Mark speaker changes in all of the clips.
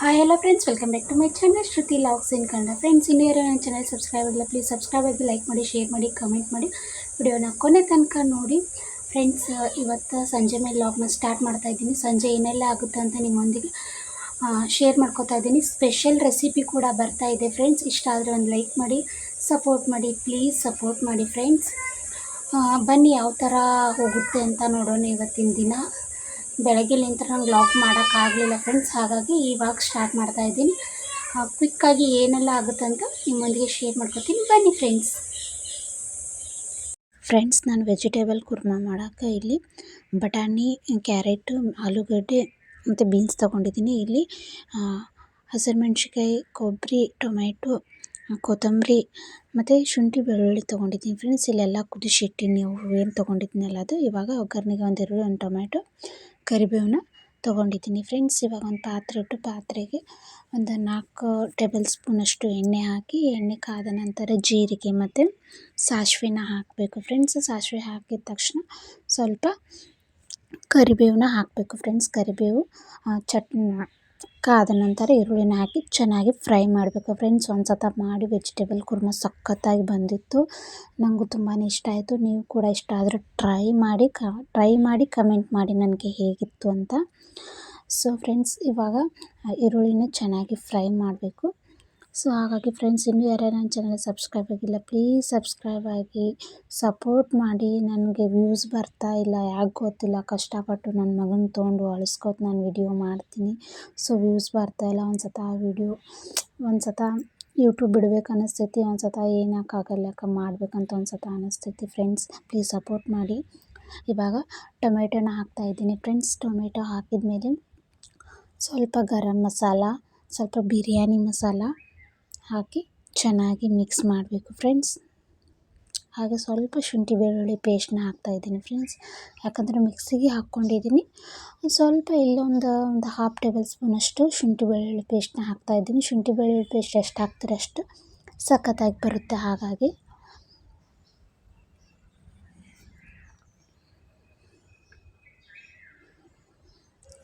Speaker 1: Hi hello friends, welcome back to my channel Shruti logs in Kannada. Friends, ಇನ್ನೂ ಯಾರು ನನ್ನ channel subscribe ಆಗಿಲ್ಲ, please subscribe ಆಗಿ, ಲೈಕ್ ಮಾಡಿ, ಶೇರ್ ಮಾಡಿ, ಕಮೆಂಟ್ ಮಾಡಿ, ವಿಡಿಯೋನ ಕೊನೆ ತನಕ ನೋಡಿ. ಫ್ರೆಂಡ್ಸ್, ಇವತ್ತು ಸಂಜೆ ಮೇಲೆ ಲಾಗ್ನ ಸ್ಟಾರ್ಟ್ ಮಾಡ್ತಾ ಇದ್ದೀನಿ. ಸಂಜೆ ಏನೆಲ್ಲ ಆಗುತ್ತೆ ಅಂತ ನಿಮ್ಮೊಂದಿಗೆ ಶೇರ್ ಮಾಡ್ಕೋತಾ ಇದ್ದೀನಿ. ಸ್ಪೆಷಲ್ ರೆಸಿಪಿ ಕೂಡ ಬರ್ತಾ ಇದೆ ಫ್ರೆಂಡ್ಸ್. ಇಷ್ಟ ಆದರೆ ಒಂದು ಲೈಕ್ ಮಾಡಿ, ಸಪೋರ್ಟ್ ಮಾಡಿ, ಪ್ಲೀಸ್ ಸಪೋರ್ಟ್ ಮಾಡಿ ಫ್ರೆಂಡ್ಸ್. ಬನ್ನಿ ಯಾವ ಥರ ಹೋಗುತ್ತೆ ಅಂತ ನೋಡೋಣ ಇವತ್ತಿನ ದಿನ. ಬೆಳಗ್ಗೆಲಿಂತ ನಂಗೆ ವ್ಲಾಗ್ ಮಾಡೋಕ್ಕಾಗಲಿಲ್ಲ ಫ್ರೆಂಡ್ಸ್, ಹಾಗಾಗಿ ಇವಾಗ ಸ್ಟಾರ್ಟ್ ಮಾಡ್ತಾ ಇದ್ದೀನಿ. ಕ್ವಿಕ್ಕಾಗಿ ಏನೆಲ್ಲ ಆಗುತ್ತೆ ಅಂತ ನಿಮ್ಮೊಂದಿಗೆ ಶೇರ್ ಮಾಡ್ಕೊತೀನಿ, ಬನ್ನಿ ಫ್ರೆಂಡ್ಸ್. ನಾನು ವೆಜಿಟೇಬಲ್ ಕುರ್ಮಾ ಮಾಡೋಕ್ಕೆ ಇಲ್ಲಿ ಬಟಾಣಿ, ಕ್ಯಾರೆಟು, ಆಲೂಗಡ್ಡೆ ಮತ್ತು ಬೀನ್ಸ್ ತೊಗೊಂಡಿದ್ದೀನಿ. ಇಲ್ಲಿ ಹಸಿರುಮೆಣ್ಸಿಕಾಯಿ, ಕೊಬ್ಬರಿ, ಟೊಮೆಟೊ, ಕೊತ್ತಂಬರಿ ಮತ್ತು ಶುಂಠಿ ಬೆಳ್ಳುಳ್ಳಿ ತೊಗೊಂಡಿದ್ದೀನಿ ಫ್ರೆಂಡ್ಸ್. ಇಲ್ಲೆಲ್ಲ ಕುದಿಸಿಟ್ಟಿನಿ. ನೀವು ಏನು ತೊಗೊಂಡಿದ್ದೀನಲ್ಲ ಅದು. ಇವಾಗ ಒಗ್ಗರಣೆಗೆ ಒಂದು ಟೊಮೆಟೊ, ಕರಿಬೇವನ್ನ ತೊಗೊಂಡಿದ್ದೀನಿ ಫ್ರೆಂಡ್ಸ್. ಇವಾಗ ಒಂದು ಪಾತ್ರೆ ಇಟ್ಟು ಪಾತ್ರೆಗೆ ಒಂದು 4 ಟೇಬಲ್ ಸ್ಪೂನಷ್ಟು ಎಣ್ಣೆ ಹಾಕಿ, ಎಣ್ಣೆ ಕಾದ ನಂತರ ಜೀರಿಗೆ ಮತ್ತು ಸಾಸಿವೆನ ಹಾಕಬೇಕು ಫ್ರೆಂಡ್ಸ್. ಸಾಸಿವೆ ಹಾಕಿದ ತಕ್ಷಣ ಸ್ವಲ್ಪ ಕರಿಬೇವನ್ನ ಹಾಕಬೇಕು ಫ್ರೆಂಡ್ಸ್. ಕರಿಬೇವು ಕಾದ ನಂತರ ಈರುಳ್ಳಿನ ಹಾಕಿ ಚೆನ್ನಾಗಿ ಫ್ರೈ ಮಾಡಬೇಕು ಫ್ರೆಂಡ್ಸ್. ಒಂದು ಸತ ಮಾಡಿ ವೆಜಿಟೇಬಲ್ ಕುರ್ಮಾ ಸಖತ್ತಾಗಿ ಬಂದಿತ್ತು. ನನಗೂ ತುಂಬಾ ಇಷ್ಟ ಆಯಿತು. ನೀವು ಕೂಡ ಇಷ್ಟ ಆದರೆ ಟ್ರೈ ಮಾಡಿ ಕಮೆಂಟ್ ಮಾಡಿ ನನಗೆ ಹೇಗಿತ್ತು ಅಂತ. ಸೊ ಫ್ರೆಂಡ್ಸ್, ಇವಾಗ ಈರುಳ್ಳಿನ ಚೆನ್ನಾಗಿ ಫ್ರೈ ಮಾಡಬೇಕು. ಸೊ ಹಾಗಾಗಿ ಫ್ರೆಂಡ್ಸ್, ಇನ್ನೂ ಯಾರು ನನ್ನ ಚಾನಲ್ ಸಬ್ಸ್ಕ್ರೈಬ್ ಆಗಿಲ್ಲ, ಪ್ಲೀಸ್ ಸಬ್ಸ್ಕ್ರೈಬ್ ಆಗಿ ಸಪೋರ್ಟ್ ಮಾಡಿ. ನನಗೆ ವ್ಯೂಸ್ ಬರ್ತಾ ಇಲ್ಲ, ಯಾಕೆ ಗೊತ್ತಿಲ್ಲ. ಕಷ್ಟಪಟ್ಟು ನನ್ನ ಮಗನ ತೊಗೊಂಡು ಅಳಿಸ್ಕೊತ ನಾನು ವಿಡಿಯೋ ಮಾಡ್ತೀನಿ. ಸೊ ವ್ಯೂಸ್ ಬರ್ತಾಯಿಲ್ಲ. ಒಂದು ಸತ ಯೂಟ್ಯೂಬ್ ಬಿಡ್ಬೇಕು ಅನ್ನಿಸ್ತೈತಿ, ಒಂದು ಸತ ಏನಕ್ಕಾಗಲ್ಲ ಯಾಕೆ ಮಾಡಬೇಕಂತ ಒಂದು ಸತ ಅನ್ನಿಸ್ತೈತಿ ಫ್ರೆಂಡ್ಸ್. ಪ್ಲೀಸ್ ಸಪೋರ್ಟ್ ಮಾಡಿ. ಇವಾಗ ಟೊಮೆಟೊನ ಹಾಕ್ತಾಯಿದ್ದೀನಿ ಫ್ರೆಂಡ್ಸ್. ಟೊಮೆಟೊ ಹಾಕಿದ ಮೇಲೆ ಸ್ವಲ್ಪ ಗರಂ ಮಸಾಲ, ಸ್ವಲ್ಪ ಬಿರಿಯಾನಿ ಮಸಾಲ ಹಾಕಿ ಚೆನ್ನಾಗಿ ಮಿಕ್ಸ್ ಮಾಡಬೇಕು ಫ್ರೆಂಡ್ಸ್. ಹಾಗೆ ಸ್ವಲ್ಪ ಶುಂಠಿ ಬೆಳ್ಳುಳ್ಳಿ ಪೇಸ್ಟ್ನ ಹಾಕ್ತಾಯಿದ್ದೀನಿ ಫ್ರೆಂಡ್ಸ್. ಯಾಕಂದರೆ ಮಿಕ್ಸಿಗೆ ಹಾಕ್ಕೊಂಡಿದ್ದೀನಿ. ಸ್ವಲ್ಪ ಇಲ್ಲೊಂದು ಹಾಫ್ ಟೇಬಲ್ ಸ್ಪೂನಷ್ಟು ಶುಂಠಿ ಬೆಳ್ಳುಳ್ಳಿ ಪೇಸ್ಟ್ನ ಹಾಕ್ತಾಯಿದ್ದೀನಿ. ಶುಂಠಿ ಬೆಳ್ಳುಳ್ಳಿ ಪೇಸ್ಟ್ ಎಷ್ಟು ಹಾಕ್ತಾರೆ ಅಷ್ಟು ಸಖತ್ತಾಗಿ ಬರುತ್ತೆ. ಹಾಗಾಗಿ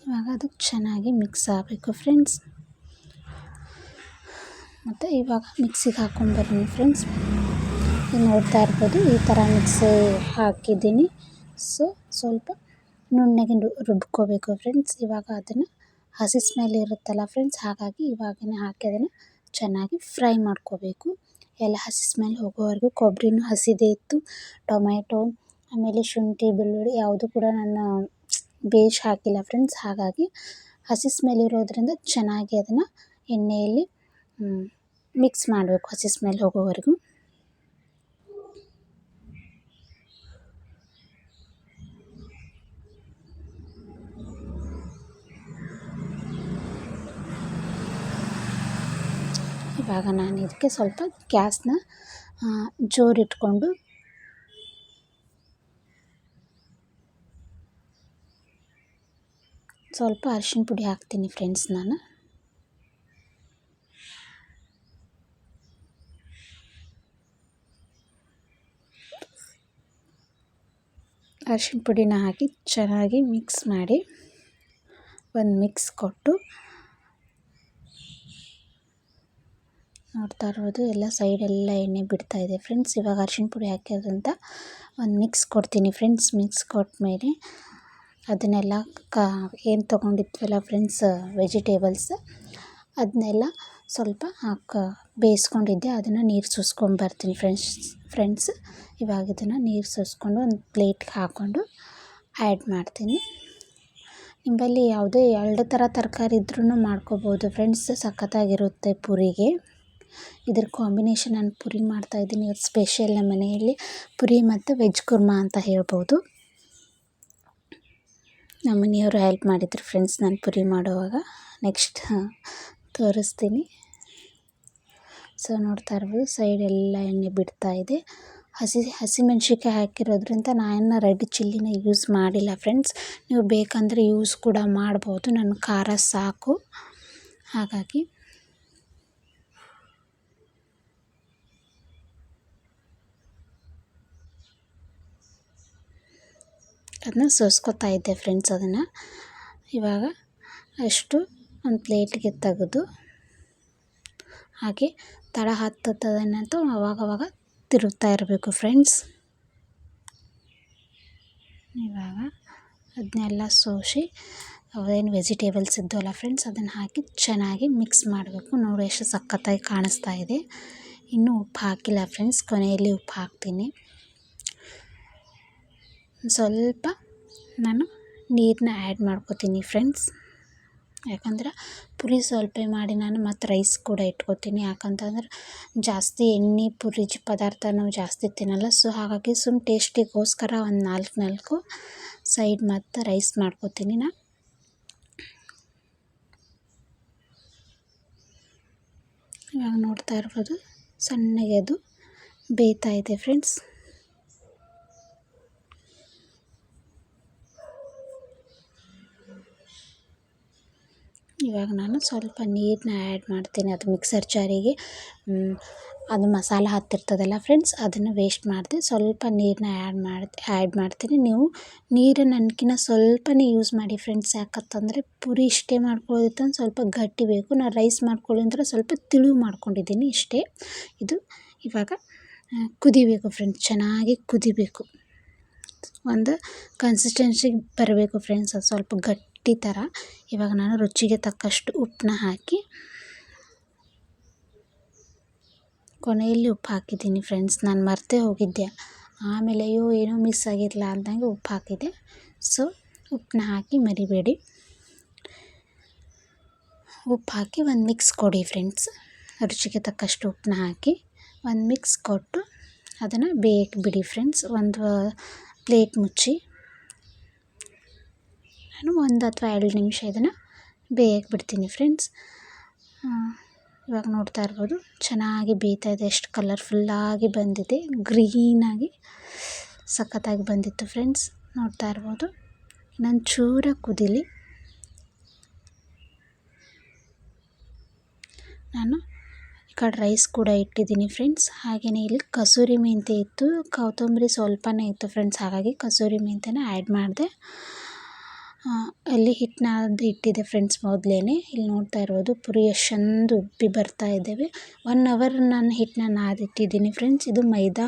Speaker 1: ಇವಾಗ ಅದು ಚೆನ್ನಾಗಿ ಮಿಕ್ಸ್ ಆಗಬೇಕು ಫ್ರೆಂಡ್ಸ್. ಮತ್ತು ಇವಾಗ ಮಿಕ್ಸಿಗೆ ಹಾಕ್ಕೊಂಡ್ಬರ್ತೀನಿ ಫ್ರೆಂಡ್ಸ್. ನೋಡ್ತಾ ಇರ್ಬೋದು, ಈ ಥರ ಮಿಕ್ಸಿ ಹಾಕಿದ್ದೀನಿ. ಸೊ ಸ್ವಲ್ಪ ನುಣ್ಣಗೆ ರುಬ್ಕೋಬೇಕು ಫ್ರೆಂಡ್ಸ್. ಇವಾಗ ಅದನ್ನು ಹಸಿ ಸ್ಮೆಲ್ ಇರುತ್ತಲ್ಲ ಫ್ರೆಂಡ್ಸ್, ಹಾಗಾಗಿ ಇವಾಗನೇ ಹಾಕಿ ಅದನ್ನು ಚೆನ್ನಾಗಿ ಫ್ರೈ ಮಾಡ್ಕೋಬೇಕು. ಎಲ್ಲ ಹಸಿ ಸ್ಮೆಲ್ ಹೋಗೋವರೆಗೂ. ಕೊಬ್ಬರಿನೂ ಹಸಿದೇ ಇತ್ತು, ಟೊಮೆಟೊ ಆಮೇಲೆ ಶುಂಠಿ ಬೆಳ್ಳುಳ್ಳಿ ಯಾವುದು ಕೂಡ ನಾನು ಬೇಯಿಸಿ ಹಾಕಿಲ್ಲ ಫ್ರೆಂಡ್ಸ್. ಹಾಗಾಗಿ ಹಸಿ ಸ್ಮೆಲ್ ಇರೋದ್ರಿಂದ ಚೆನ್ನಾಗಿ ಅದನ್ನು ಎಣ್ಣೆಯಲ್ಲಿ ಮಿಕ್ಸ್ ಮಾಡಬೇಕು ಹಸಿ ಸ್ಮೆಲ್ ಹೋಗೋವರೆಗೂ. ಇವಾಗ ನಾನು ಇದಕ್ಕೆ ಸ್ವಲ್ಪ ಗ್ಯಾಸ್ನ ಜೋರಿಟ್ಕೊಂಡು ಸ್ವಲ್ಪ ಅರಿಶಿನ ಪುಡಿ ಹಾಕ್ತೀನಿ ಫ್ರೆಂಡ್ಸ್. ನಾನು ಅರಿಶಿನ ಪುಡಿನ ಹಾಕಿ ಚೆನ್ನಾಗಿ ಮಿಕ್ಸ್ ಮಾಡಿ, ಒಂದು ಮಿಕ್ಸ್ ಕೊಟ್ಟು, ನೋಡ್ತಾ ಇರ್ಬೋದು ಎಲ್ಲ ಸೈಡೆಲ್ಲ ಎಣ್ಣೆ ಬಿಡ್ತಾಯಿದೆ ಫ್ರೆಂಡ್ಸ್. ಇವಾಗ ಅರಿಶಿನ ಪುಡಿ ಹಾಕಿರೋದ್ರಿಂದ ಒಂದು ಮಿಕ್ಸ್ ಕೊಡ್ತೀನಿ ಫ್ರೆಂಡ್ಸ್. ಮಿಕ್ಸ್ ಕೊಟ್ಟಮೇಲೆ ಅದನ್ನೆಲ್ಲ ಏನು ತೊಗೊಂಡಿದ್ವಲ್ಲ ಫ್ರೆಂಡ್ಸ್ ವೆಜಿಟೇಬಲ್ಸ್, ಅದನ್ನೆಲ್ಲ ಸ್ವಲ್ಪ ಬೇಯಿಸ್ಕೊಂಡಿದ್ದೆ, ಅದನ್ನು ನೀರು ಸೋಸ್ಕೊಂಬರ್ತೀನಿ ಫ್ರೆಂಡ್ಸ್. ಇವಾಗ ಇದನ್ನು ನೀರು ಸೋಸ್ಕೊಂಡು ಒಂದು ಪ್ಲೇಟ್ಗೆ ಹಾಕ್ಕೊಂಡು ಆ್ಯಡ್ ಮಾಡ್ತೀನಿ. ನಿಮ್ಮಲ್ಲಿ ಯಾವುದೇ 2 ಥರ ತರಕಾರಿ ಇದ್ರೂ ಮಾಡ್ಕೋಬೋದು ಫ್ರೆಂಡ್ಸ್, ಸಖತ್ತಾಗಿರುತ್ತೆ ಪುರಿಗೆ. ಇದ್ರ ಕಾಂಬಿನೇಷನ್ ನಾನು ಪುರಿ ಮಾಡ್ತಾಯಿದ್ದೀನಿ ಇವತ್ತು ಸ್ಪೆಷಲ್. ನಮ್ಮ ಮನೆಯಲ್ಲಿ ಪುರಿ ಮತ್ತು ವೆಜ್ ಕುರ್ಮಾ ಅಂತ ಹೇಳ್ಬೋದು. ನಮ್ಮ ಮನೆಯವರು ಹೆಲ್ಪ್ ಮಾಡಿದ್ರು ಫ್ರೆಂಡ್ಸ್ ನಾನು ಪುರಿ ಮಾಡುವಾಗ. ನೆಕ್ಸ್ಟ್ ತೋರಿಸ್ತೀನಿ. ಸೊ ನೋಡ್ತಾ ಇರ್ಬೋದು, ಸೈಡೆಲ್ಲ ಎಣ್ಣೆ ಬಿಡ್ತಾಯಿದೆ. ಹಸಿಮೆಣ್ಸಿಕಾಯಿ ಹಾಕಿರೋದ್ರಿಂದ ನಾನು ರೆಡ್ ಚಿಲ್ಲಿನ ಯೂಸ್ ಮಾಡಿಲ್ಲ ಫ್ರೆಂಡ್ಸ್. ನೀವು ಬೇಕಂದರೆ ಯೂಸ್ ಕೂಡ ಮಾಡ್ಬೋದು, ನನ್ನ ಖಾರ ಸಾಕು. ಹಾಗಾಗಿ ಅದನ್ನ ಸೋಸ್ಕೊತಾ ಇದ್ದೆ ಫ್ರೆಂಡ್ಸ್. ಅದನ್ನು ಇವಾಗ ಅಷ್ಟು ಒಂದು ಪ್ಲೇಟ್ಗೆ ತೆಗೆದು ಹಾಗೆ ತಳ ಹತ್ತದನ್ನಂತೂ ಅವಾಗವಾಗ ತಿರುಗ್ತಾ ಇರಬೇಕು ಫ್ರೆಂಡ್ಸ್. ಇವಾಗ ಅದನ್ನೆಲ್ಲ ಸೋಸಿ ಅವೇನು ವೆಜಿಟೇಬಲ್ಸ್ ಇದ್ದವಲ್ಲ ಫ್ರೆಂಡ್ಸ್ ಅದನ್ನು ಹಾಕಿ ಚೆನ್ನಾಗಿ ಮಿಕ್ಸ್ ಮಾಡಬೇಕು. ನೋಡಿ ಎಷ್ಟು ಸಖತ್ತಾಗಿ ಕಾಣಿಸ್ತಾ ಇದೆ. ಇನ್ನೂ ಉಪ್ಪು ಹಾಕಿಲ್ಲ ಫ್ರೆಂಡ್ಸ್, ಕೊನೆಯಲ್ಲಿ ಉಪ್ಪು ಹಾಕ್ತೀನಿ. ಸ್ವಲ್ಪ ನಾನು ನೀರನ್ನ ಆ್ಯಡ್ ಮಾಡ್ಕೋತೀನಿ ಫ್ರೆಂಡ್ಸ್, ಯಾಕಂದ್ರೆ ಪುರಿ ಸ್ವಲ್ಪ ಮಾಡಿ ನಾನು ಮತ್ತು ರೈಸ್ ಕೂಡ ಇಟ್ಕೋತೀನಿ. ಯಾಕಂತಂದ್ರೆ ಜಾಸ್ತಿ ಎಣ್ಣೆ ಪುರಿ ಪದಾರ್ಥ ನಾವು ಜಾಸ್ತಿ ತಿನ್ನಲ್ಲ. ಸೊ ಹಾಗಾಗಿ ಟೇಸ್ಟಿಗೋಸ್ಕರ ಒಂದು 4 ಸೈಡ್ ಮತ್ತು ರೈಸ್ ಮಾಡ್ಕೋತೀನಿ ನಾನು. ಇವಾಗ ನೋಡ್ತಾ ಇರ್ಬೋದು ಸಣ್ಣಗೆ ಅದು ಬೇಯ್ತಾ ಇದೆ ಫ್ರೆಂಡ್ಸ್. ಇವಾಗ ನಾನು ಸ್ವಲ್ಪ ನೀರನ್ನ ಆ್ಯಡ್ ಮಾಡ್ತೀನಿ. ಅದು ಮಿಕ್ಸರ್ ಜಾರಿಗೆ ಅದು ಮಸಾಲೆ ಹತ್ತಿರ್ತದಲ್ಲ ಫ್ರೆಂಡ್ಸ್, ಅದನ್ನು ವೇಸ್ಟ್ ಮಾಡಿದೆ. ಸ್ವಲ್ಪ ನೀರನ್ನ ಆ್ಯಡ್ ಮಾಡ್ತೀನಿ. ನೀವು ನೀರನ್ನು ನನಗಿನ್ನ ಸ್ವಲ್ಪನೇ ಯೂಸ್ ಮಾಡಿ ಫ್ರೆಂಡ್ಸ್. ಯಾಕಂತಂದರೆ ಪುರಿ ಇಷ್ಟೇ ಮಾಡ್ಕೊಳ್ಳೋದಿತ್ತು ಸ್ವಲ್ಪ ಗಟ್ಟಿ ಬೇಕು. ನಾನು ರೈಸ್ ಮಾಡ್ಕೊಳ್ಳಿ ಅಂದರೆ ಸ್ವಲ್ಪ ತಿಳಿವು ಮಾಡ್ಕೊಂಡಿದ್ದೀನಿ ಇಷ್ಟೇ. ಇದು ಇವಾಗ ಕುದಿಬೇಕು ಫ್ರೆಂಡ್ಸ್, ಚೆನ್ನಾಗಿ ಕುದಿಬೇಕು. ಒಂದು ಕನ್ಸಿಸ್ಟೆನ್ಸಿಗೆ ಬರಬೇಕು ಫ್ರೆಂಡ್ಸ್, ಅದು ಸ್ವಲ್ಪ ಗಟ್ಟಿ ಥರ. ಇವಾಗ ನಾನು ರುಚಿಗೆ ತಕ್ಕಷ್ಟು ಉಪ್ಪನ್ನ ಹಾಕಿ ಕೊನೆಯಲ್ಲಿ ಉಪ್ಪು ಹಾಕಿದ್ದೀನಿ ಫ್ರೆಂಡ್ಸ್. ನಾನು ಮರ್ತೇ ಹೋಗಿದ್ದೆ, ಆಮೇಲೆ ಏನೋ ಮಿಸ್ ಆಗಿರಲ್ಲ ಅಂದಂಗೆ ಉಪ್ಪು ಹಾಕಿದೆ. ಸೊ ಉಪ್ಪನ್ನ ಹಾಕಿ ಮರಿಬೇಡಿ. ಉಪ್ಪು ಹಾಕಿ ಒಂದು ಮಿಕ್ಸ್ ಕೊಡಿ ಫ್ರೆಂಡ್ಸ್. ರುಚಿಗೆ ತಕ್ಕಷ್ಟು ಉಪ್ಪನ್ನ ಹಾಕಿ ಒಂದು ಮಿಕ್ಸ್ ಕೊಟ್ಟು ಅದನ್ನು ಬೇಯಕ್ಕೆ ಬಿಡಿ ಫ್ರೆಂಡ್ಸ್. ಒಂದು ಪ್ಲೇಟ್ ಮುಚ್ಚಿ ನಾನು 1 ಅಥವಾ 2 ನಿಮಿಷ ಇದನ್ನು ಬೇಯಕ್ಕೆ ಬಿಡ್ತೀನಿ ಫ್ರೆಂಡ್ಸ್. ಇವಾಗ ನೋಡ್ತಾ ಇರ್ಬೋದು ಚೆನ್ನಾಗಿ ಬೇಯ್ತಾ ಇದೆ. ಎಷ್ಟು ಕಲರ್ಫುಲ್ಲಾಗಿ ಬಂದಿದೆ, ಗ್ರೀನಾಗಿ ಸಖತ್ತಾಗಿ ಬಂದಿತ್ತು ಫ್ರೆಂಡ್ಸ್. ನೋಡ್ತಾ ಇರ್ಬೋದು. ಇನ್ನೊಂದು ಚೂರ ಕುದೀಲಿ. ನಾನು ಈ ಕಡೆ ರೈಸ್ ಕೂಡ ಇಟ್ಟಿದ್ದೀನಿ ಫ್ರೆಂಡ್ಸ್. ಹಾಗೆಯೇ ಇಲ್ಲಿ ಕಸೂರಿ ಮೆಂತ್ಯ ಇತ್ತು, ಕೊತ್ತಂಬರಿ ಸ್ವಲ್ಪನೇ ಇತ್ತು ಫ್ರೆಂಡ್ಸ್. ಹಾಗಾಗಿ ಕಸೂರಿ ಮೆಂತ್ಯನ ಆ್ಯಡ್ ಮಾಡಿದೆ. ಅಲ್ಲಿ ಹಿಟ್ಟನ್ನ ಇಟ್ಟಿದ್ದೆ ಫ್ರೆಂಡ್ಸ್ ಮೊದಲೇ. ಇಲ್ಲಿ ನೋಡ್ತಾ ಇರ್ಬೋದು ಪುರಿ ಎಷ್ಟು ಚಂದ ಉಬ್ಬಿ ಬರ್ತಾ ಇದ್ದೇವೆ. 1 ಅವರ್ ನಾನು ಹಿಟ್ಟನ್ನ ನಾದಿಟ್ಟಿದ್ದೀನಿ ಫ್ರೆಂಡ್ಸ್. ಇದು ಮೈದಾ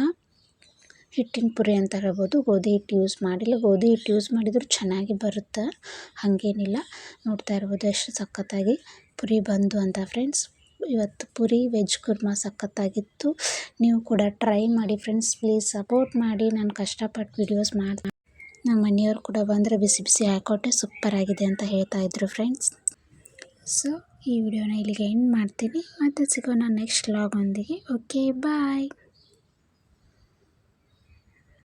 Speaker 1: ಹಿಟ್ಟಿನ ಪುರಿ ಅಂತ ಹೇಳ್ಬೋದು, ಗೋಧಿ ಹಿಟ್ಟು ಯೂಸ್ ಮಾಡಿಲ್ಲ. ಗೋಧಿ ಹಿಟ್ಟು ಯೂಸ್ ಮಾಡಿದರೂ ಚೆನ್ನಾಗಿ ಬರುತ್ತೆ, ಹಾಗೇನಿಲ್ಲ. ನೋಡ್ತಾ ಇರ್ಬೋದು ಎಷ್ಟು ಸಖತ್ತಾಗಿ ಪುರಿ ಬಂದು ಅಂತ ಫ್ರೆಂಡ್ಸ್. ಇವತ್ತು ಪುರಿ ವೆಜ್ ಕುರ್ಮಾ ಸಖತ್ತಾಗಿತ್ತು. ನೀವು ಕೂಡ ಟ್ರೈ ಮಾಡಿ ಫ್ರೆಂಡ್ಸ್. ಪ್ಲೀಸ್ ಸಪೋರ್ಟ್ ಮಾಡಿ. ನಾನು ಕಷ್ಟಪಟ್ಟು ವಿಡಿಯೋಸ್ ಮಾಡಿ ನಮ್ಮ ಮನೆಯವ್ರು ಕೂಡ ಬಂದರೆ ಬಿಸಿ ಬಿಸಿ ಹಾಕ್ಕೊಟ್ಟೆ ಸೂಪರಾಗಿದೆ ಅಂತ ಹೇಳ್ತಾಯಿದ್ರು ಫ್ರೆಂಡ್ಸ್. ಸೊ ಈ ವಿಡಿಯೋನ ಇಲ್ಲಿಗೆ ಎಂಡ್ ಮಾಡ್ತೀನಿ. ಮತ್ತೆ ಸಿಗೋಣ ನೆಕ್ಸ್ಟ್ ವ್ಲಾಗ್ ಒಂದಿಗೆ. ಓಕೆ ಬಾಯ್.